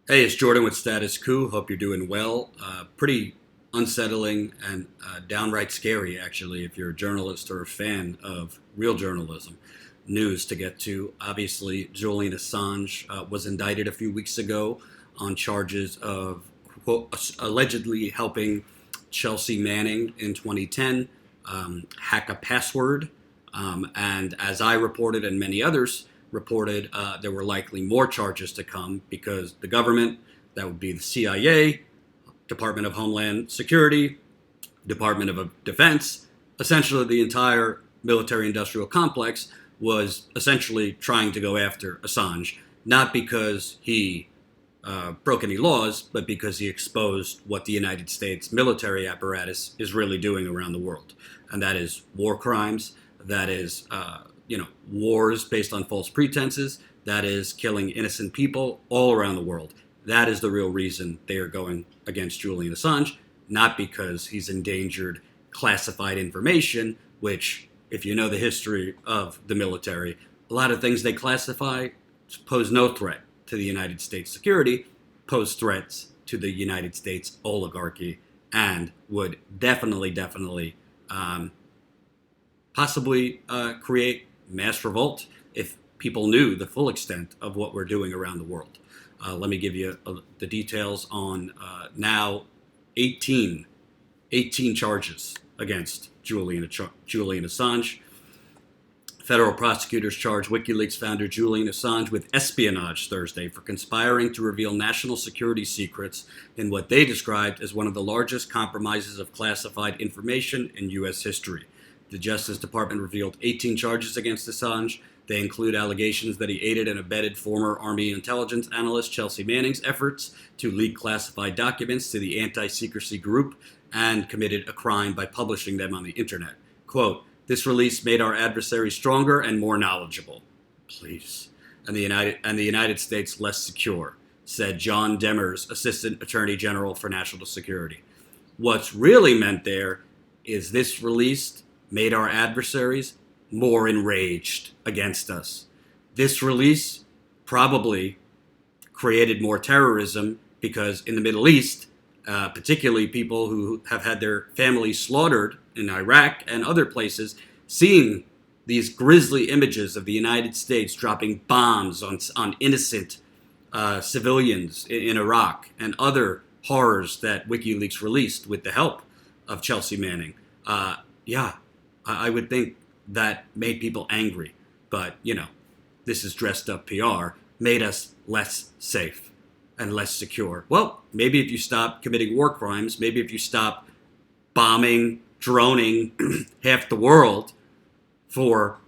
Hey, it's Jordan with Status Coup. Hope you're doing well. Pretty unsettling and downright scary, actually, if you're a journalist or a fan of real journalism. News to get to. Obviously, Julian Assange was indicted a few weeks ago on charges of quote, allegedly helping Chelsea Manning in 2010 hack a password. And as I reported, and many others reported, there were likely more charges to come because the government, that would be the CIA, Department of Homeland Security, Department of Defense, essentially the entire military industrial complex was essentially trying to go after Assange, not because he broke any laws, but because he exposed what the United States military apparatus is really doing around the world. And that is war crimes, that is, wars based on false pretenses, that is killing innocent people all around the world. That is the real reason they are going against Julian Assange, not because he's endangered classified information, which, if you know the history of the military, a lot of things they classify pose no threat to the United States security, pose threats to the United States oligarchy, and would definitely possibly create mass revolt if people knew the full extent of what we're doing around the world. Let me give you the details on now 18 charges against Julian Assange. Federal prosecutors charged WikiLeaks founder Julian Assange with espionage Thursday for conspiring to reveal national security secrets in what they described as one of the largest compromises of classified information in U.S. history. The Justice Department revealed 18 charges against Assange. They include allegations that he aided and abetted former Army intelligence analyst Chelsea Manning's efforts to leak classified documents to the anti-secrecy group and committed a crime by publishing them on the internet. Quote, "This release made our adversary stronger and more knowledgeable." Please. And the United States less secure, said John Demers, Assistant Attorney General for National Security. What's really meant there is this release made our adversaries more enraged against us. This release probably created more terrorism because in the Middle East, particularly people who have had their families slaughtered in Iraq and other places, seeing these grisly images of the United States dropping bombs on innocent civilians in Iraq and other horrors that WikiLeaks released with the help of Chelsea Manning. I would think that made people angry. But, this is dressed up PR, made us less safe and less secure. Well, maybe if you stop committing war crimes, maybe if you stop bombing, droning half the world for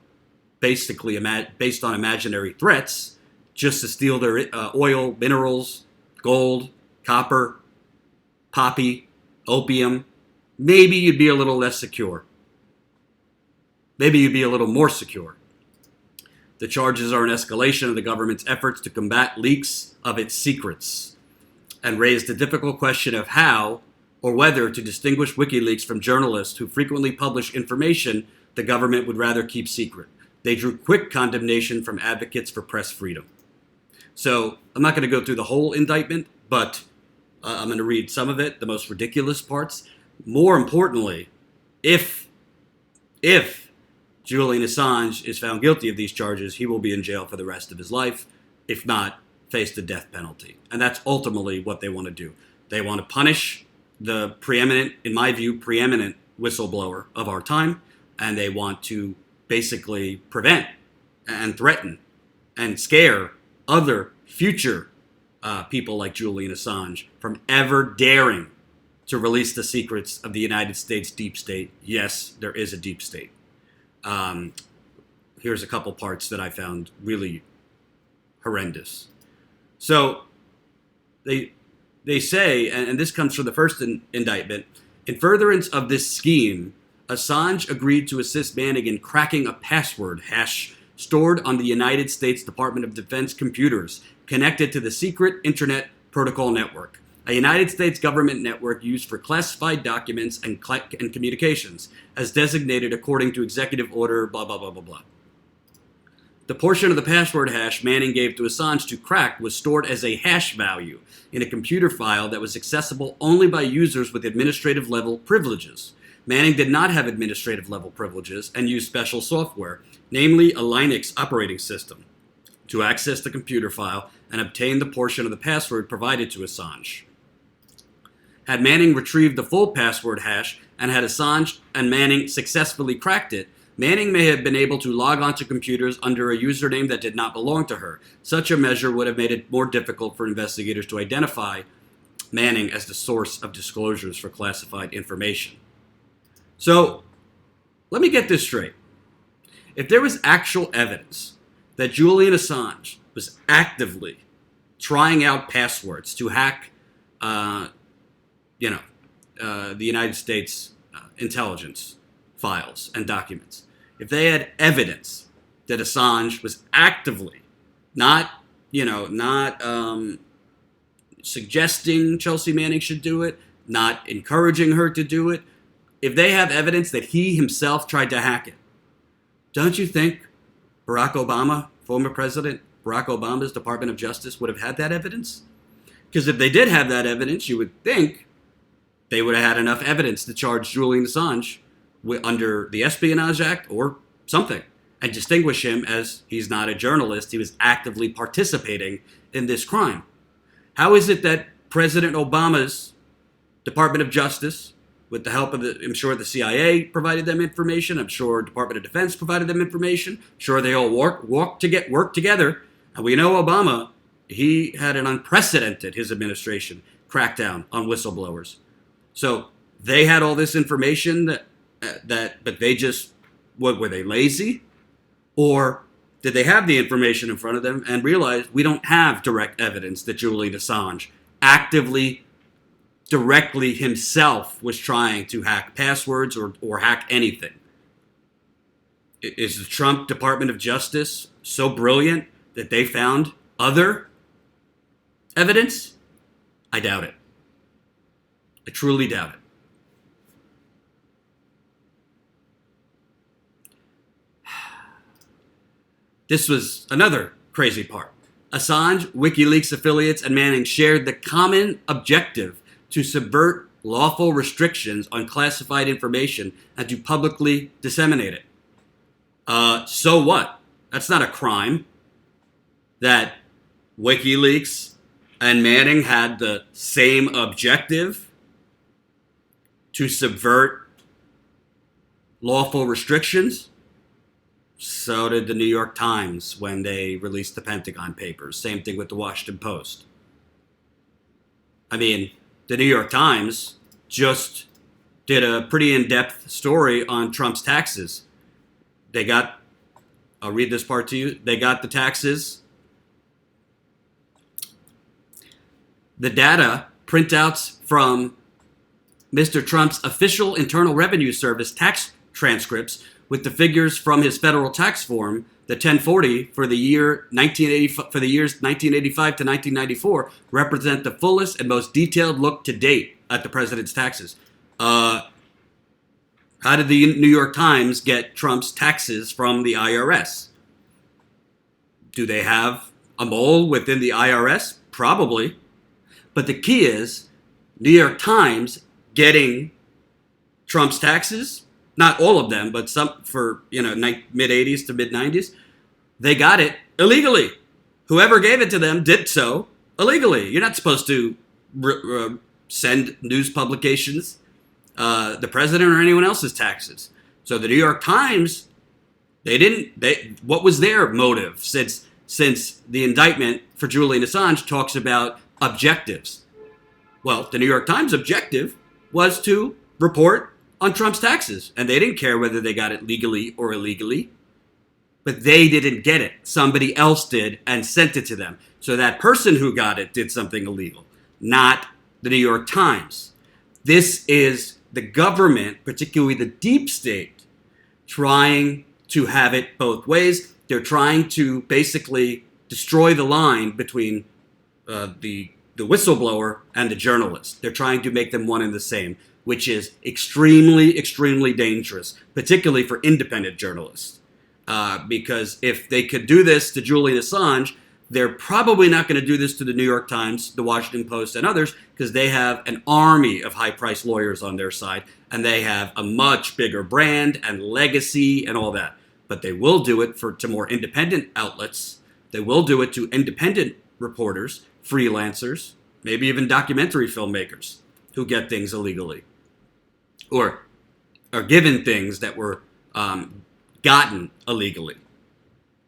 basically based on imaginary threats, just to steal their oil, minerals, gold, copper, poppy, opium, maybe you'd be a little less secure. Maybe you'd be a little more secure. The charges are an escalation of the government's efforts to combat leaks of its secrets and raise the difficult question of how or whether to distinguish WikiLeaks from journalists who frequently publish information the government would rather keep secret. They drew quick condemnation from advocates for press freedom. So I'm not going to go through the whole indictment, but I'm going to read some of it, the most ridiculous parts. More importantly, if Julian Assange is found guilty of these charges, he will be in jail for the rest of his life. If not, face the death penalty. And that's ultimately what they want to do. They want to punish the in my view, preeminent whistleblower of our time, and they want to basically prevent and threaten and scare other future people like Julian Assange from ever daring to release the secrets of the United States deep state. Yes, there is a deep state. Here's a couple parts that I found really horrendous. So they say, and this comes from the first indictment, in furtherance of this scheme, Assange agreed to assist Manning in cracking a password hash stored on the United States Department of Defense computers connected to the secret Internet Protocol Network, a United States government network used for classified documents and communications, as designated according to executive order, blah, blah, blah, blah, blah. The portion of the password hash Manning gave to Assange to crack was stored as a hash value in a computer file that was accessible only by users with administrative level privileges. Manning did not have administrative level privileges and used special software, namely a Linux operating system, to access the computer file and obtain the portion of the password provided to Assange. Had Manning retrieved the full password hash and had Assange and Manning successfully cracked it, Manning may have been able to log onto computers under a username that did not belong to her. Such a measure would have made it more difficult for investigators to identify Manning as the source of disclosures for classified information. So, let me get this straight. If there was actual evidence that Julian Assange was actively trying out passwords to hack, the United States intelligence files and documents, if they had evidence that Assange was actively not suggesting Chelsea Manning should do it, not encouraging her to do it, if they have evidence that he himself tried to hack it, don't you think Barack Obama, former President Barack Obama's Department of Justice, would have had that evidence? Because if they did have that evidence, you would think they would have had enough evidence to charge Julian Assange under the Espionage Act or something and distinguish him as he's not a journalist. He was actively participating in this crime. How is it that President Obama's Department of Justice, with the help of I'm sure the CIA provided them information, I'm sure Department of Defense provided them information, I'm sure they all work together, and we know Obama, he had an unprecedented, his administration, crackdown on whistleblowers. So they had all this information but they just, were they lazy? Or did they have the information in front of them and realize we don't have direct evidence that Julian Assange actively, directly himself was trying to hack passwords or hack anything? Is the Trump Department of Justice so brilliant that they found other evidence? I doubt it. I truly doubt it. This was another crazy part. Assange, WikiLeaks affiliates, and Manning shared the common objective to subvert lawful restrictions on classified information and to publicly disseminate it. So what? That's not a crime. That WikiLeaks and Manning had the same objective to subvert lawful restrictions. So did the New York Times when they released the Pentagon Papers. Same thing with the Washington Post. I mean, the New York Times just did a pretty in-depth story on Trump's taxes. I'll read this part to you. They got the taxes. The data printouts from Mr. Trump's official Internal Revenue Service tax transcripts with the figures from his federal tax form, the 1040 for the year 1980, for the years 1985 to 1994, represent the fullest and most detailed look to date at the president's taxes. How did the New York Times get Trump's taxes from the IRS? Do they have a mole within the IRS? Probably. But the key is New York Times getting Trump's taxes. Not all of them, but some for, mid-'80s to mid-'90s. They got it illegally. Whoever gave it to them did so illegally. You're not supposed to send news publications the president or anyone else's taxes. So the New York Times, what was their motive since the indictment for Julian Assange talks about objectives? Well, the New York Times objective was to report on Trump's taxes. And they didn't care whether they got it legally or illegally. But they didn't get it. Somebody else did and sent it to them. So that person who got it did something illegal, not the New York Times. This is the government, particularly the deep state, trying to have it both ways. They're trying to basically destroy the line between the whistleblower and the journalist. They're trying to make them one and the same, which is extremely, extremely dangerous, particularly for independent journalists. because if they could do this to Julian Assange, they're probably not going to do this to the New York Times, the Washington Post, and others, because they have an army of high-priced lawyers on their side, and they have a much bigger brand and legacy and all that. But they will do it to more independent outlets. They will do it to independent reporters, freelancers, maybe even documentary filmmakers who get things illegally or are given things that were gotten illegally.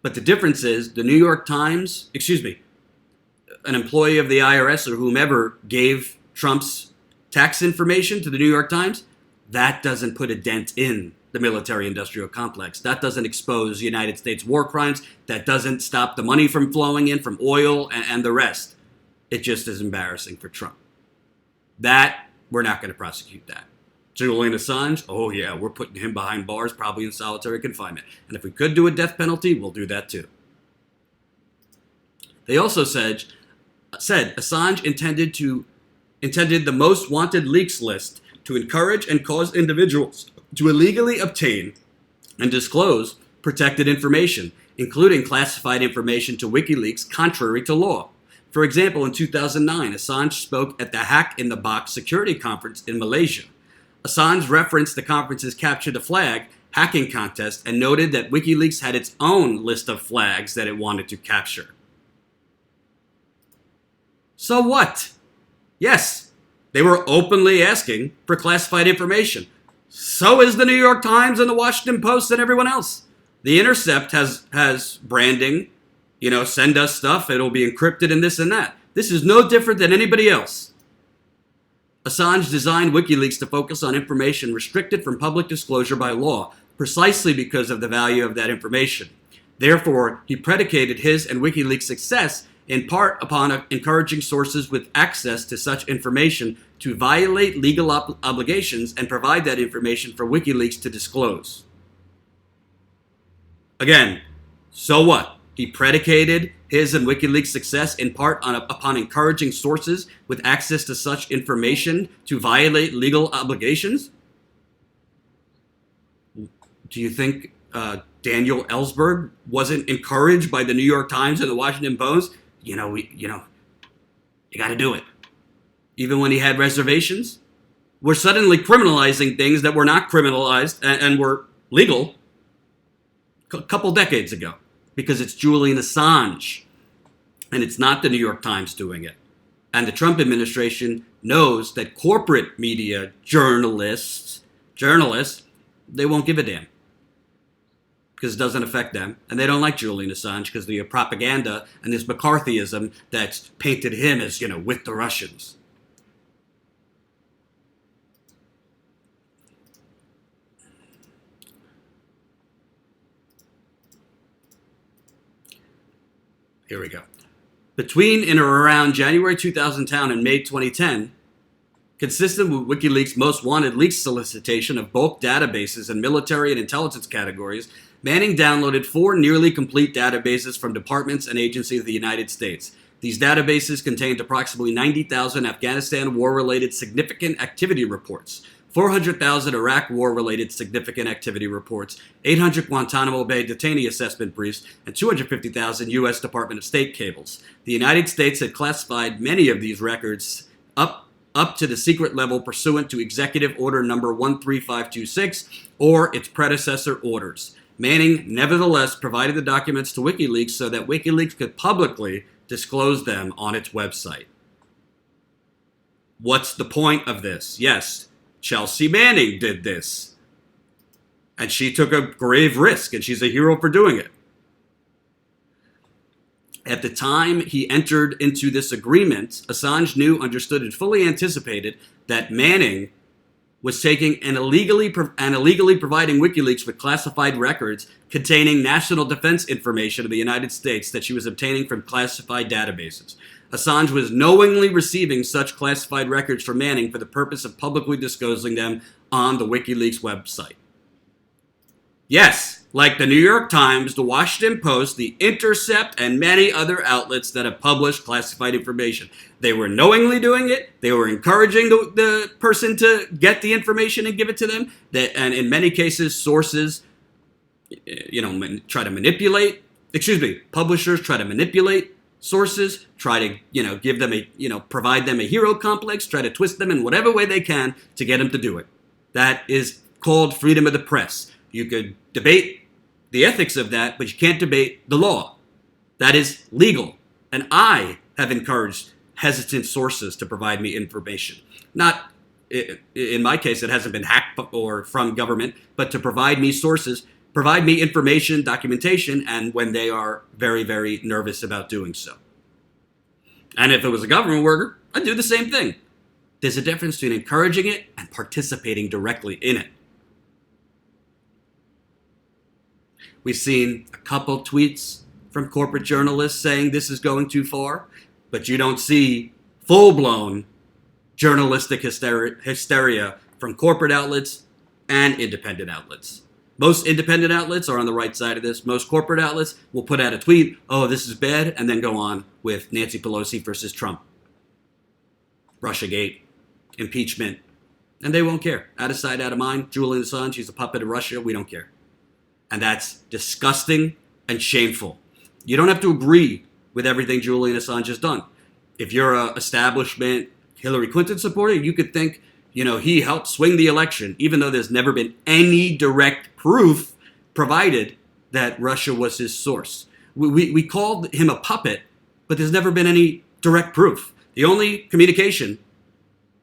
But the difference is the New York Times, an employee of the IRS or whomever gave Trump's tax information to the New York Times, that doesn't put a dent in the military-industrial complex. That doesn't expose United States war crimes. That doesn't stop the money from flowing in from oil and the rest. It just is embarrassing for Trump. That, we're not going to prosecute that. Julian Assange, oh yeah, we're putting him behind bars, probably in solitary confinement. And if we could do a death penalty, we'll do that too. They also said Assange intended the most wanted leaks list to encourage and cause individuals to illegally obtain and disclose protected information, including classified information to WikiLeaks contrary to law. For example, in 2009, Assange spoke at the Hack in the Box security conference in Malaysia. Assange referenced the conference's Capture the Flag hacking contest and noted that WikiLeaks had its own list of flags that it wanted to capture. So what? Yes, they were openly asking for classified information. So is the New York Times and the Washington Post and everyone else. The Intercept has branding, send us stuff, it'll be encrypted and this and that. This is no different than anybody else. Assange designed WikiLeaks to focus on information restricted from public disclosure by law, precisely because of the value of that information. Therefore, he predicated his and WikiLeaks' success in part upon encouraging sources with access to such information to violate legal obligations and provide that information for WikiLeaks to disclose. Again, so what? He predicated his and WikiLeaks' success in part upon encouraging sources with access to such information to violate legal obligations? Do you think Daniel Ellsberg wasn't encouraged by the New York Times and the Washington Post? You got to do it. Even when he had reservations? We're suddenly criminalizing things that were not criminalized and were legal a couple decades ago. Because it's Julian Assange, and it's not the New York Times doing it. And the Trump administration knows that corporate media journalists, they won't give a damn. Because it doesn't affect them. And they don't like Julian Assange because of the propaganda and this McCarthyism that's painted him as, with the Russians. Here we go. Between and around January 2010 and May 2010, consistent with WikiLeaks' most wanted leaks solicitation of bulk databases in military and intelligence categories, Manning downloaded 4 nearly complete databases from departments and agencies of the United States. These databases contained approximately 90,000 Afghanistan war-related significant activity reports, 400,000 Iraq war-related significant activity reports, 800 Guantanamo Bay detainee assessment briefs, and 250,000 U.S. Department of State cables. The United States had classified many of these records up to the secret level pursuant to Executive Order Number 13526 or its predecessor orders. Manning nevertheless provided the documents to WikiLeaks so that WikiLeaks could publicly disclose them on its website. What's the point of this? Yes, Chelsea Manning did this. And she took a grave risk, and she's a hero for doing it. At the time he entered into this agreement, Assange knew, understood, and fully anticipated that Manning was taking and illegally providing WikiLeaks with classified records containing national defense information of the United States that she was obtaining from classified databases. Assange was knowingly receiving such classified records from Manning for the purpose of publicly disclosing them on the WikiLeaks website. Yes, like the New York Times, the Washington Post, the Intercept, and many other outlets that have published classified information. They were knowingly doing it. They were encouraging the person to get the information and give it to them. And in many cases, sources try to manipulate, publishers try to manipulate sources, try to, give them provide them a hero complex, try to twist them in whatever way they can to get them to do it. That is called freedom of the press. You could debate the ethics of that, but you can't debate the law. That is legal. And I have encouraged hesitant sources to provide me information. Not, in my case, it hasn't been hacked or from government, but to provide me sources, provide me information, documentation, and when they are very, very nervous about doing so. And if it was a government worker, I'd do the same thing. There's a difference between encouraging it and participating directly in it. We've seen a couple tweets from corporate journalists saying this is going too far, but you don't see full-blown journalistic hysteria from corporate outlets and independent outlets. Most independent outlets are on the right side of this. Most corporate outlets will put out a tweet, oh, this is bad, and then go on with Nancy Pelosi versus Trump, Russiagate, impeachment, and they won't care. Out of sight, out of mind. Julian Assange, he's a puppet of Russia. We don't care. And that's disgusting and shameful. You don't have to agree with everything Julian Assange has done. If you're an establishment Hillary Clinton supporter, you could think, he helped swing the election, even though there's never been any direct proof provided that Russia was his source. We called him a puppet, but there's never been any direct proof. The only communication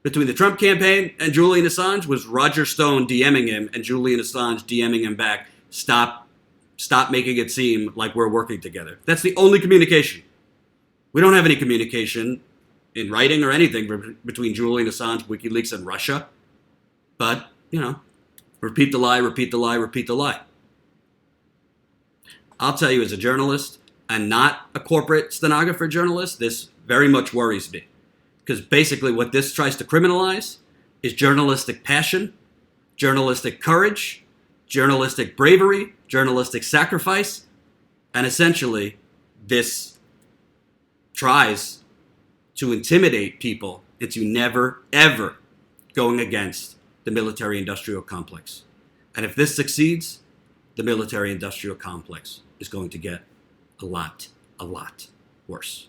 between the Trump campaign and Julian Assange was Roger Stone DMing him and Julian Assange DMing him back, stop making it seem like we're working together. That's the only communication. We don't have any communication in writing or anything between Julian Assange, WikiLeaks, and Russia. But, repeat the lie, repeat the lie, repeat the lie. I'll tell you, as a journalist and not a corporate stenographer journalist, this very much worries me. Because basically what this tries to criminalize is journalistic passion, journalistic courage, journalistic bravery, journalistic sacrifice, and essentially this tries to intimidate people into never, ever going against the military-industrial complex. And if this succeeds, the military-industrial complex is going to get a lot worse.